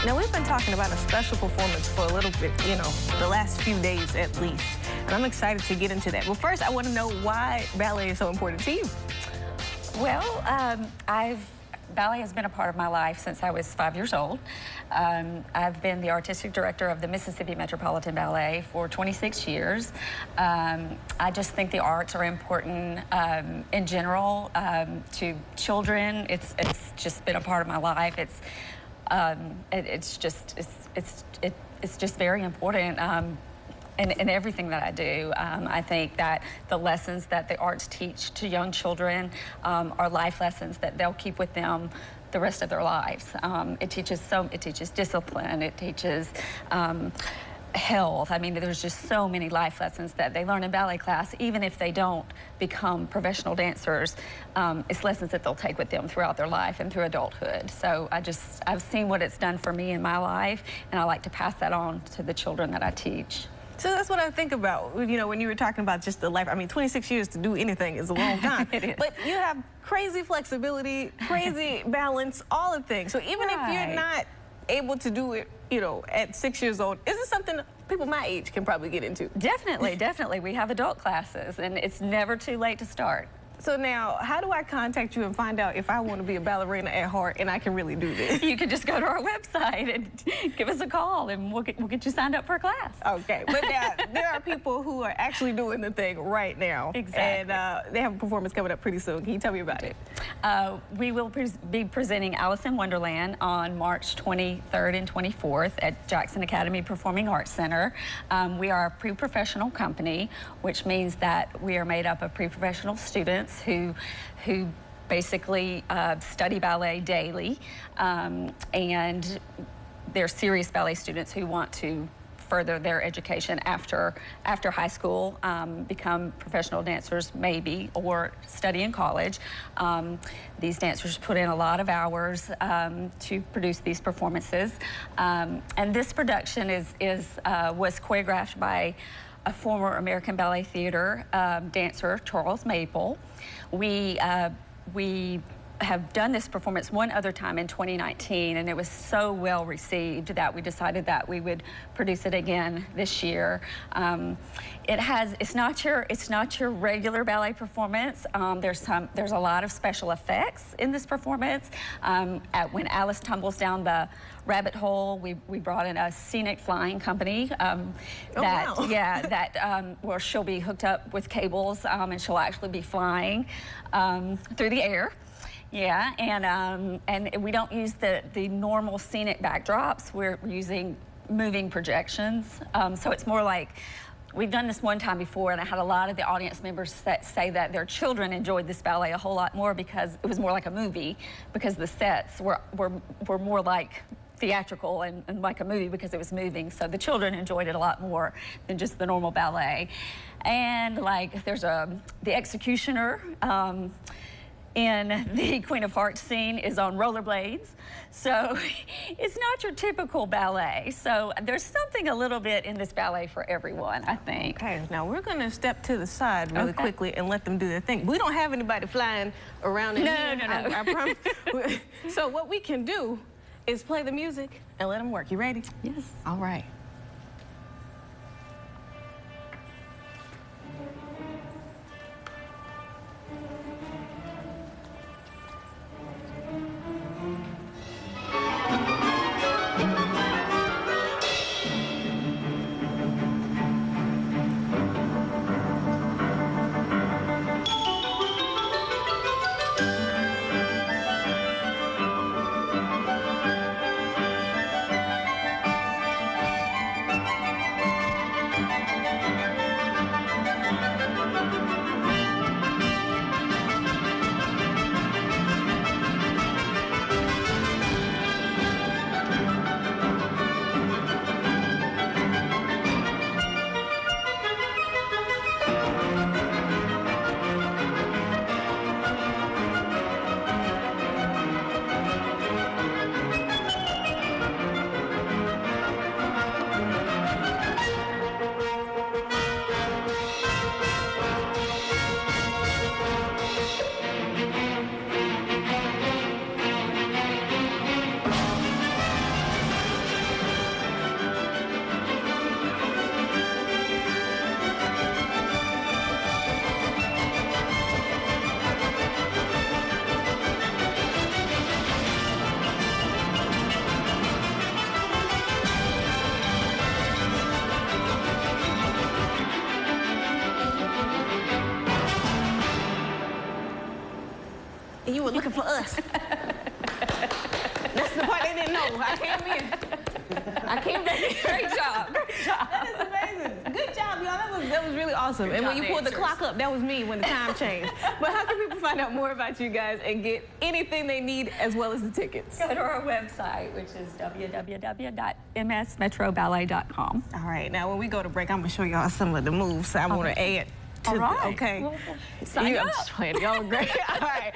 Now, we've been talking about a special performance for a little bit, you know, the last few days at least. And I'm excited to get into that. Well, first, I want to know why ballet is so important to you. Well, ballet has been a part of my life since I was 5 years old. I've been the artistic director of the Mississippi Metropolitan Ballet for 26 years. I just think the arts are important in general to children. It's just been a part of my life. It's just very important. In everything that I do. I think that the lessons that the arts teach to young children are life lessons that they'll keep with them the rest of their lives. It teaches discipline, it teaches health. I mean, there's just so many life lessons that they learn in ballet class, even if they don't become professional dancers. It's lessons that they'll take with them throughout their life and through adulthood. So I've seen what it's done for me in my life, and I like to pass that on to the children that I teach. So that's what I think about, you know, when you were talking about just the life. I mean, 26 years to do anything is a long time. It is. But you have crazy flexibility, crazy balance, all the things. So even if you're not able to do it, you know, at 6 years old, is it something people my age can probably get into? Definitely, definitely. We have adult classes, and it's never too late to start. So now, how do I contact you and find out if I want to be a ballerina at heart and I can really do this? You can just go to our website and give us a call, and we'll get you signed up for a class. Okay, but now, there are people who are actually doing the thing right now. Exactly. And they have a performance coming up pretty soon. Can you tell me about it? We will be presenting Alice in Wonderland on March 23rd and 24th at Jackson Academy Performing Arts Center. We are a pre-professional company, which means that we are made up of pre-professional students who basically study ballet daily, and they're serious ballet students who want to further their education after high school, become professional dancers maybe, or study in college. These dancers put in a lot of hours to produce these performances, and this production was choreographed by a former American Ballet Theater dancer, Charles Maple. We have done this performance one other time in 2019, and it was so well received that we decided that we would produce it again this year. It's not your regular ballet performance. There's a lot of special effects in this performance. When Alice tumbles down the rabbit hole, we brought in a scenic flying company where she'll be hooked up with cables, and she'll actually be flying through the air. Yeah, and we don't use the normal scenic backdrops. We're using moving projections. So it's more like, we've done this one time before, and I had a lot of the audience members say that their children enjoyed this ballet a whole lot more because it was more like a movie, because the sets were more like theatrical and like a movie because it was moving. So the children enjoyed it a lot more than just the normal ballet. And like, there's the executioner in the Queen of Hearts scene is on rollerblades. So it's not your typical ballet. So there's something a little bit in this ballet for everyone, I think. Okay, now we're gonna step to the side really quickly and let them do their thing. We don't have anybody flying around in here. No. I promise. So what we can do is play the music and let them work. You ready? Yes. All right. and you were looking for us. That's the part they didn't know. I came in. I came back in. Great job. Great job. That is amazing. Good job, y'all. That was really awesome. Good and when job, you pulled the dancers. clock up, that was me when the time changed. But how can people find out more about you guys and get anything they need as well as the tickets? Go to our website, which is www.msmetroballet.com. All right. Now, when we go to break, I'm going to show y'all some of the moves I want to add to All right. okay. Well, sign I'm up. just playing. Y'all are great. All right.